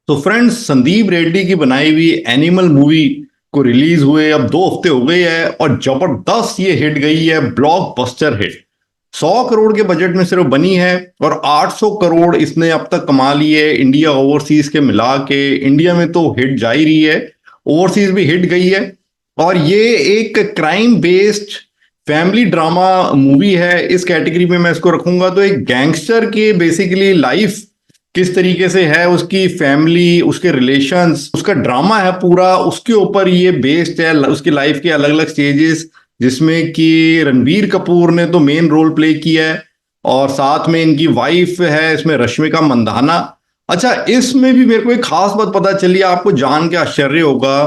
तो फ्रेंड्स, संदीप रेड्डी की बनाई हुई एनिमल मूवी को रिलीज हुए अब 2 हफ्ते हो गए हैं और जबरदस्त ये हिट गई है, ब्लॉकबस्टर हिट। 100 करोड़ के बजट में सिर्फ बनी है और 800 करोड़ इसने अब तक कमा लिए इंडिया ओवरसीज के मिला के। इंडिया में तो हिट जा ही रही है, ओवरसीज भी हिट गई है। और ये एक crime based family drama movie है। इस कैटेगरी में मैं इसको रखूंगा। तो एक गैंगस्टर की बेसिकली लाइफ किस तरीके से है, उसकी फैमिली, उसके रिलेशंस, उसका ड्रामा है पूरा, उसके ऊपर ये बेस्ड है। उसकी लाइफ के अलग अलग स्टेजेस, जिसमें कि रणबीर कपूर ने तो मेन रोल प्ले किया है और साथ में इनकी वाइफ है इसमें रश्मिका मंदाना। अच्छा, इसमें भी मेरे को एक खास बात पता चली, आपको जान के आश्चर्य होगा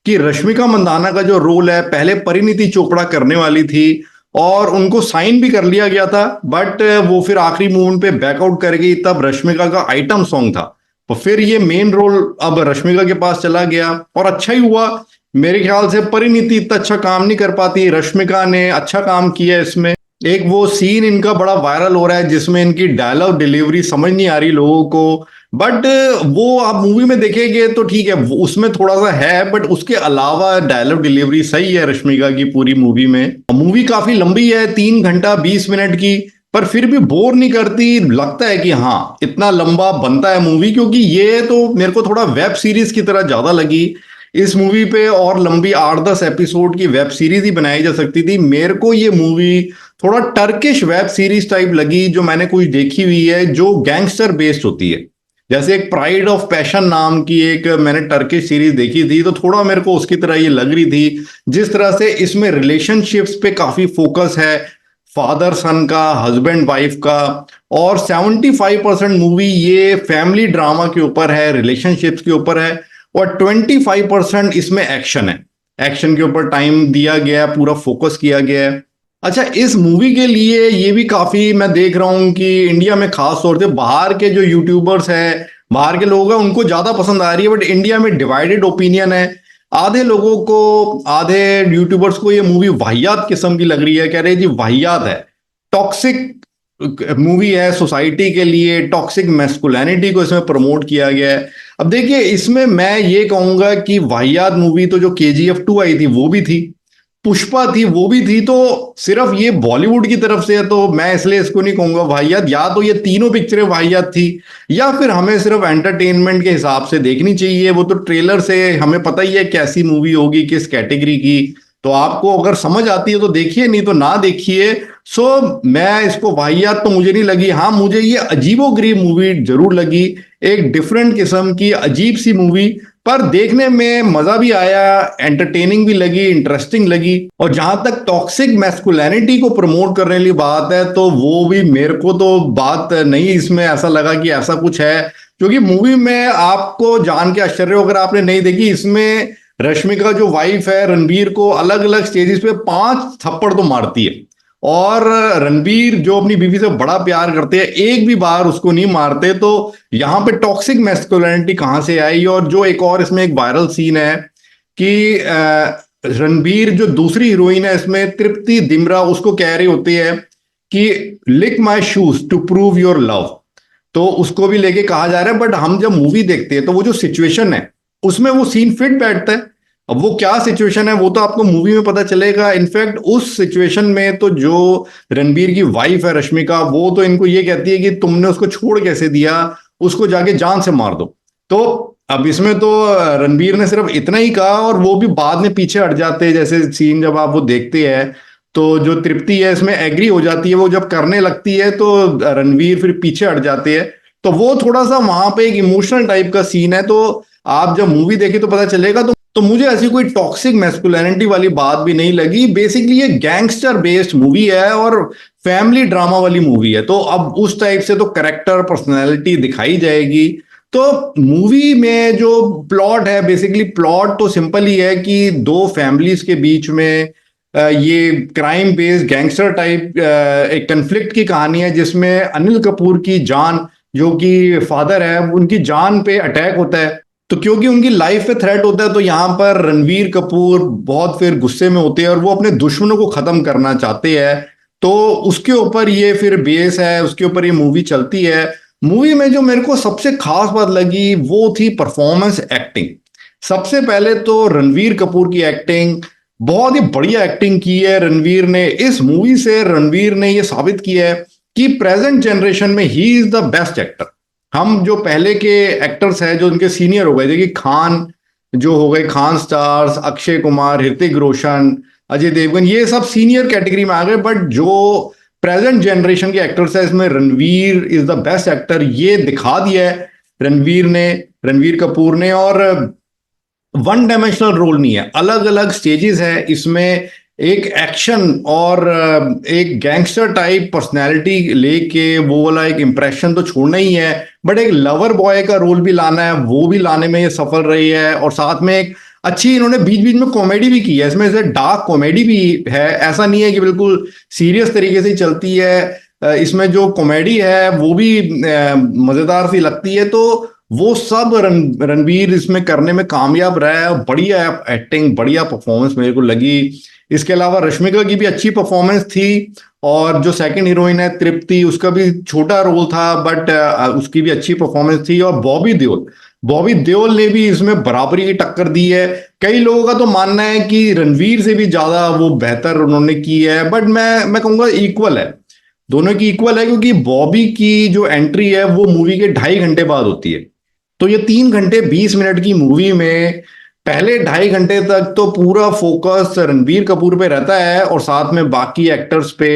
कि रश्मिका मंदाना का जो रोल है पहले परिणीति चोपड़ा करने वाली थी और उनको साइन भी कर लिया गया था, बट वो फिर आखिरी मूवमेंट पे बैकआउट कर गई। तब रश्मिका का आइटम सॉन्ग था, तो फिर ये मेन रोल अब रश्मिका के पास चला गया और अच्छा ही हुआ। मेरे ख्याल से परिणीति इतना अच्छा काम नहीं कर पाती, रश्मिका ने अच्छा काम किया इसमें। एक वो सीन इनका बड़ा वायरल हो रहा है जिसमें इनकी डायलॉग डिलीवरी समझ नहीं आ रही लोगों को, बट वो आप मूवी में देखेंगे तो ठीक है, उसमें थोड़ा सा है, बट उसके अलावा डायलॉग डिलीवरी सही है रश्मिका की पूरी मूवी में। मूवी काफी लंबी है, 3 घंटा 20 मिनट की, पर फिर भी बोर नहीं करती। लगता है कि हाँ, इतना लंबा बनता है मूवी, क्योंकि ये तो मेरे को थोड़ा वेब सीरीज की तरह ज्यादा लगी। इस मूवी पे और लंबी 8-10 एपिसोड की वेब सीरीज ही बनाई जा सकती थी। मेरे को ये मूवी थोड़ा टर्किश वेब सीरीज टाइप लगी जो मैंने कुछ देखी हुई है, जो गैंगस्टर बेस्ड होती है। जैसे एक प्राइड ऑफ पैशन नाम की एक मैंने टर्किश सीरीज देखी थी, तो थोड़ा मेरे को उसकी तरह ये लग रही थी। जिस तरह से इसमें रिलेशनशिप्स पे काफी फोकस है, फादर सन का, हस्बैंड वाइफ का, और 75% मूवी ये फैमिली ड्रामा के ऊपर है, रिलेशनशिप्स के ऊपर है, और 25% इसमें एक्शन है। एक्शन के ऊपर टाइम दिया गया है, पूरा फोकस किया गया है। अच्छा, इस मूवी के लिए ये भी काफी मैं देख रहा हूँ कि इंडिया में खास तौर से बाहर के जो यूट्यूबर्स हैं, बाहर के लोग हैं, उनको ज्यादा पसंद आ रही है, बट इंडिया में डिवाइडेड ओपिनियन है। आधे लोगों को, आधे यूट्यूबर्स को ये मूवी वाहियात किस्म की लग रही है, कह रहे हैं जी वाहियात है, टॉक्सिक मूवी है, सोसाइटी के लिए टॉक्सिक मैस्कुलिनिटी को इसमें प्रमोट किया गया है। अब देखिए, इसमें मैं ये कहूंगा कि वाहियात मूवी तो जो KGF 2 आई थी वो भी थी, पुष्पा थी वो भी थी, तो सिर्फ ये बॉलीवुड की तरफ से है तो मैं इसलिए इसको नहीं कहूंगा वाहियात। या तो ये तीनों पिक्चरें वाहियात थी, या फिर हमें सिर्फ एंटरटेनमेंट के हिसाब से देखनी चाहिए। वो तो ट्रेलर से हमें पता ही है कैसी मूवी होगी, किस कैटेगरी की। तो आपको अगर समझ आती है तो देखिए, नहीं तो ना देखिए। सो मैं इसको वाहियात तो मुझे नहीं लगी। हाँ, मुझे ये अजीबोगरीब मूवी जरूर लगी, एक डिफरेंट किस्म की अजीब सी मूवी, पर देखने में मजा भी आया, एंटरटेनिंग भी लगी, इंटरेस्टिंग लगी। और जहां तक टॉक्सिक मैस्कुलिनिटी को प्रमोट करने की बात है, तो वो भी मेरे को तो बात नहीं इसमें ऐसा लगा कि ऐसा कुछ है। क्योंकि मूवी में आपको जान के आश्चर्य, अगर आपने नहीं देखी, इसमें रश्मिका जो वाइफ है रणबीर को अलग अलग स्टेजेस पे 5 थप्पड़ तो मारती है, और रणबीर जो अपनी बीवी से बड़ा प्यार करते हैं एक भी बार उसको नहीं मारते। तो यहाँ पे टॉक्सिक मैस्कुलिनिटी कहाँ से आई? और जो एक और इसमें एक वायरल सीन है कि रणबीर जो दूसरी हीरोइन है इसमें, तृप्ति दिमरा, उसको कह रही होती है कि lick my shoes to prove your love, तो उसको भी लेके कहा जा रहा है। बट हम जब मूवी देखते हैं तो वो जो सिचुएशन है उसमें वो सीन फिट बैठता है। अब वो क्या सिचुएशन है वो तो आपको मूवी में पता चलेगा। इनफैक्ट उस सिचुएशन में तो जो रणबीर की वाइफ है रश्मिका, वो तो इनको ये कहती है कि तुमने उसको छोड़ कैसे दिया, उसको जाके जान से मार दो। तो अब इसमें तो रणबीर ने सिर्फ इतना ही कहा और वो भी बाद में पीछे हट जाते हैं। जैसे सीन जब आप वो देखते हैं तो जो तृप्ति है इसमें एग्री हो जाती है, वो जब करने लगती है तो रणवीर फिर पीछे हट जाते हैं। तो वो थोड़ा सा वहां पे एक इमोशनल टाइप का सीन है। तो आप जब मूवी देखे तो पता चलेगा। तो मुझे ऐसी कोई टॉक्सिक मैस्कुलिनिटी वाली बात भी नहीं लगी। बेसिकली ये गैंगस्टर बेस्ड मूवी है और फैमिली ड्रामा वाली मूवी है, तो अब उस टाइप से तो कैरेक्टर पर्सनैलिटी दिखाई जाएगी। तो मूवी में जो प्लॉट है, बेसिकली प्लॉट तो सिंपल ही है कि दो फैमिलीज के बीच में ये क्राइम बेस्ड गैंगस्टर टाइप एक कन्फ्लिक्ट की कहानी है, जिसमें अनिल कपूर की जान, जो कि फादर है, उनकी जान पे अटैक होता है। तो क्योंकि उनकी लाइफ पे थ्रेट होता है, तो यहाँ पर रणवीर कपूर बहुत फिर गुस्से में होते हैं और वो अपने दुश्मनों को खत्म करना चाहते हैं। तो उसके ऊपर ये फिर बेस है, उसके ऊपर ये मूवी चलती है। मूवी में जो मेरे को सबसे खास बात लगी वो थी परफॉर्मेंस एक्टिंग। सबसे पहले तो रणवीर कपूर की एक्टिंग, बहुत ही बढ़िया एक्टिंग की है रणवीर ने इस मूवी से। रणवीर ने ये साबित किया है कि प्रेजेंट जनरेशन में he is the best actor. हम जो पहले के एक्टर्स हैं जो उनके सीनियर हो गए थे कि खान जो हो गए, खान स्टार्स, अक्षय कुमार, ऋतिक रोशन, अजय देवगन, ये सब सीनियर कैटेगरी में आ गए। बट जो प्रेजेंट जनरेशन के एक्टर्स है इसमें Ranveer is the best actor, ये दिखा दिया है रणवीर ने, रणवीर कपूर ने। और वन डायमेंशनल रोल नहीं है, अलग अलग स्टेजेस है इसमें। एक एक्शन और एक गैंगस्टर टाइप पर्सनैलिटी लेके वो वाला एक इंप्रेशन तो छोड़ना ही है, बट एक लवर बॉय का रोल भी लाना है, वो भी लाने में ये सफल रही है। और साथ में एक अच्छी इन्होंने बीच बीच में कॉमेडी भी की है इसमें, से डार्क कॉमेडी भी है, ऐसा नहीं है कि बिल्कुल सीरियस तरीके से चलती है। इसमें जो कॉमेडी है वो भी मजेदार सी लगती है। तो वो सब रणवीर इसमें करने में कामयाब रहा है। बढ़िया एक्टिंग, बढ़िया परफॉर्मेंस मेरे को लगी। इसके अलावा रश्मिका की भी अच्छी परफॉर्मेंस थी, और जो सेकंड हीरोइन है तृप्ति, उसका भी छोटा रोल था बट उसकी भी अच्छी परफॉर्मेंस थी। और बॉबी देओल ने भी इसमें बराबरी की टक्कर दी है। कई लोगों का तो मानना है कि रणवीर से भी ज्यादा वो बेहतर उन्होंने की है, बट मैं कहूंगा इक्वल है, दोनों की इक्वल है। क्योंकि बॉबी की जो एंट्री है वो मूवी के 2.5 घंटे बाद होती है, तो ये 3 घंटे 20 मिनट की मूवी में पहले 2.5 घंटे तक तो पूरा फोकस रणबीर कपूर पे रहता है और साथ में बाकी एक्टर्स पे।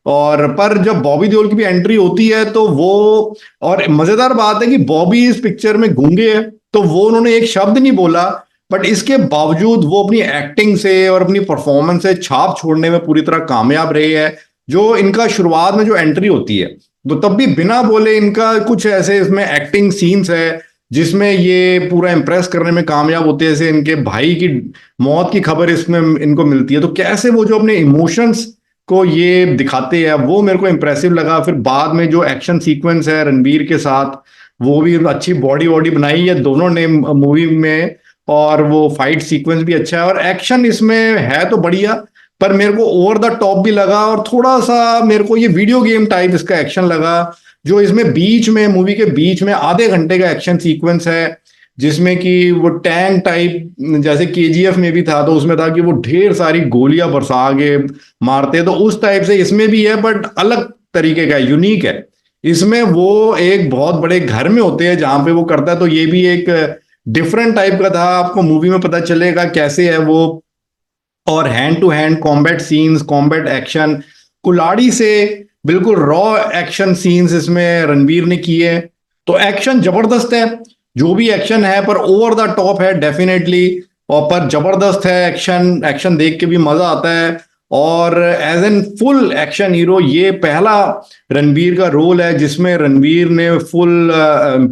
और पर जब बॉबी देओल की भी एंट्री होती है तो वो, और मजेदार बात है कि बॉबी इस पिक्चर में गूंगे है, तो वो उन्होंने एक शब्द नहीं बोला, बट इसके बावजूद वो अपनी एक्टिंग से और अपनी परफॉर्मेंस से छाप छोड़ने में पूरी तरह कामयाब रहे है। जो इनका शुरुआत में जो एंट्री होती है, तो तब भी बिना बोले इनका कुछ ऐसे इसमें एक्टिंग सीन्स है जिसमें ये पूरा इंप्रेस करने में कामयाब होते हैं। जैसे इनके भाई की मौत की खबर इसमें इनको मिलती है, तो कैसे वो जो अपने इमोशंस को ये दिखाते हैं वो मेरे को इंप्रेसिव लगा। फिर बाद में जो एक्शन सीक्वेंस है रणबीर के साथ, वो भी अच्छी बॉडी वॉडी बनाई है दोनों ने मूवी में, और वो फाइट सीक्वेंस भी अच्छा है और एक्शन इसमें है तो बढ़िया। पर मेरे को ओवर द टॉप भी लगा, और थोड़ा सा मेरे को ये वीडियो गेम टाइप इसका एक्शन लगा। जो इसमें बीच में, मूवी के बीच में आधे घंटे का एक्शन सीक्वेंस है जिसमें कि वो टैंक टाइप, जैसे केजीएफ में भी था तो उसमें था कि वो ढेर सारी गोलियां बरसा के मारते, तो उस टाइप से इसमें भी है बट अलग तरीके का, यूनिक है। इसमें वो एक बहुत बड़े घर में होते हैं जहां पे वो करता है, तो ये भी एक डिफरेंट टाइप का था। आपको मूवी में पता चलेगा कैसे है वो। और hand to hand combat scenes, combat action, कुल्हाड़ी से बिल्कुल रॉ एक्शन सीन्स इसमें रणबीर ने किए। तो एक्शन जबरदस्त है, जो भी एक्शन है, पर ओवर द टॉप है डेफिनेटली, और पर जबरदस्त है एक्शन। एक्शन देख के भी मजा आता है। और as an full action hero ये पहला रणबीर का रोल है जिसमें रणबीर ने फुल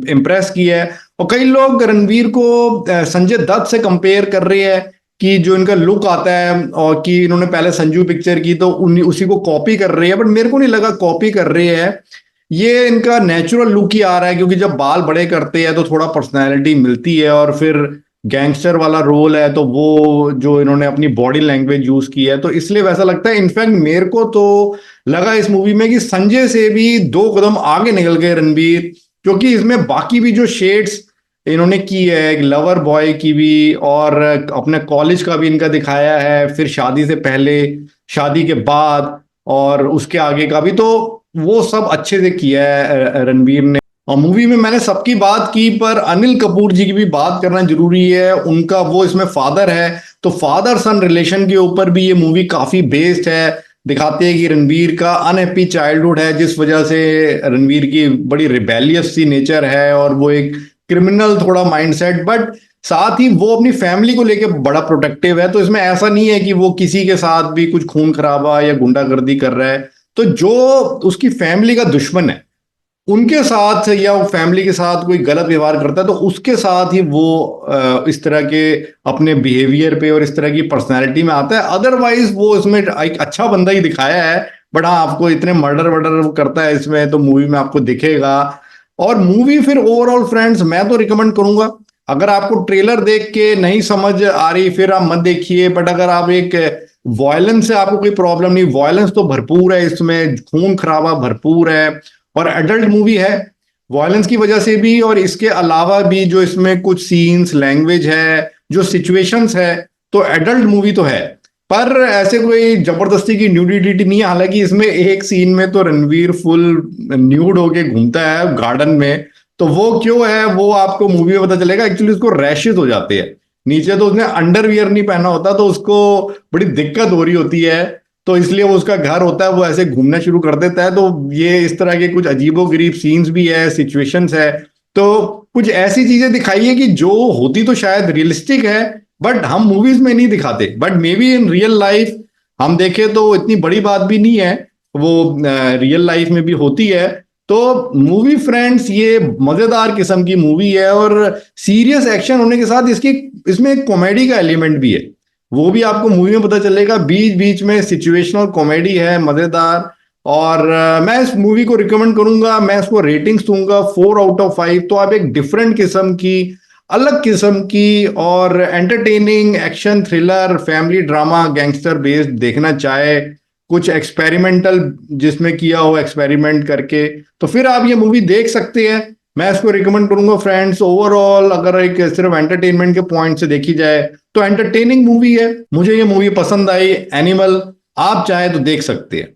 इम्प्रेस किया है। और कई लोग रणबीर को संजय दत्त से कंपेयर कर रहे हैं कि जो इनका लुक आता है, और कि इन्होंने पहले संजू पिक्चर की तो उसी को कॉपी कर रही है, बट मेरे को नहीं लगा कॉपी कर रही है। ये इनका नेचुरल लुक ही आ रहा है, क्योंकि जब बाल बड़े करते हैं तो थोड़ा पर्सनैलिटी मिलती है, और फिर गैंगस्टर वाला रोल है तो वो जो इन्होंने अपनी बॉडी लैंग्वेज यूज की है तो इसलिए वैसा लगता है। इनफैक्ट मेरे को तो लगा इस मूवी में कि संजय से भी 2 कदम आगे निकल गए रणबीर, क्योंकि इसमें बाकी भी जो शेड्स इन्होंने की है, एक लवर बॉय की भी, और अपने कॉलेज का भी इनका दिखाया है, फिर शादी से पहले, शादी के बाद, और उसके आगे का भी, तो वो सब अच्छे से किया है रणबीर ने। और मूवी में मैंने सबकी बात की, पर अनिल कपूर जी की भी बात करना जरूरी है। उनका वो इसमें फादर है, तो फादर सन रिलेशन के ऊपर भी ये मूवी काफी बेस्ड है। दिखाते हैं कि रणबीर का अनहैप्पी चाइल्डहुड है, जिस वजह से रणबीर की बड़ी रिबेलियस सी नेचर है और वो एक क्रिमिनल थोड़ा माइंडसेट, बट साथ ही वो अपनी फैमिली को लेके बड़ा प्रोटेक्टिव है। तो इसमें ऐसा नहीं है कि वो किसी के साथ भी कुछ खून खराबा या गुंडागर्दी कर रहा है। तो जो उसकी फैमिली का दुश्मन है उनके साथ, या वो फैमिली के साथ कोई गलत व्यवहार करता है तो उसके साथ ही वो इस तरह के अपने बिहेवियर पे और इस तरह की पर्सनैलिटी में आता है। अदरवाइज वो इसमें एक अच्छा बंदा ही दिखाया है, बट हाँ आपको इतने मर्डर वर्डर करता है इसमें तो मूवी में आपको दिखेगा। और मूवी फिर ओवरऑल फ्रेंड्स मैं तो रिकमेंड करूंगा, अगर आपको ट्रेलर देख के नहीं समझ आ रही फिर आप मत देखिए, बट अगर आप एक वॉयलेंस से आपको कोई प्रॉब्लम नहीं, वॉयलेंस तो भरपूर है इसमें, खून खराबा भरपूर है और एडल्ट मूवी है, वायलेंस की वजह से भी, और इसके अलावा भी जो इसमें कुछ सीन्स, लैंग्वेज है, जो सिचुएशंस है, तो एडल्ट मूवी तो है, पर ऐसे कोई जबरदस्ती की न्यूडिटी नहीं है। हालांकि इसमें एक सीन में तो रणवीर फुल न्यूड होके घूमता है गार्डन में, तो वो क्यों है वो आपको मूवी में पता चलेगा। एक्चुअली उसको रैशेस हो जाते हैं नीचे, तो उसने अंडरवियर नहीं पहना होता, तो उसको बड़ी दिक्कत हो रही होती है, तो इसलिए वो उसका घर होता है, वो ऐसे घूमना शुरू कर देता है। तो ये इस तरह के कुछ अजीबोगरीब सीन्स भी है, सिचुएशंस है। तो कुछ ऐसी चीजें दिखाई है कि जो होती तो शायद रियलिस्टिक है, बट हम मूवीज में नहीं दिखाते, but may be in real life हम देखें तो इतनी बड़ी बात भी नहीं है, वो रियल लाइफ में भी होती है। तो मूवी फ्रेंड्स ये मजेदार किस्म की मूवी है, और सीरियस एक्शन होने के साथ इसकी इसमें एक कॉमेडी का एलिमेंट भी है, वो भी आपको मूवी में पता चलेगा। बीच बीच में सिचुएशनल कॉमेडी है, मजेदार। और मैं इस मूवी को रिकमेंड करूंगा, मैं इसको रेटिंग्स दूंगा 4 आउट ऑफ 5। तो आप एक डिफरेंट किस्म की, अलग किस्म की और entertaining action thriller family drama gangster based देखना चाहे, कुछ एक्सपेरिमेंटल जिसमें किया हो एक्सपेरिमेंट करके, तो फिर आप ये मूवी देख सकते हैं। मैं इसको रिकमेंड करूंगा फ्रेंड्स। ओवरऑल अगर एक सिर्फ एंटरटेनमेंट के पॉइंट से देखी जाए तो एंटरटेनिंग मूवी है, मुझे ये मूवी पसंद आई, एनिमल। आप चाहे तो देख सकते हैं।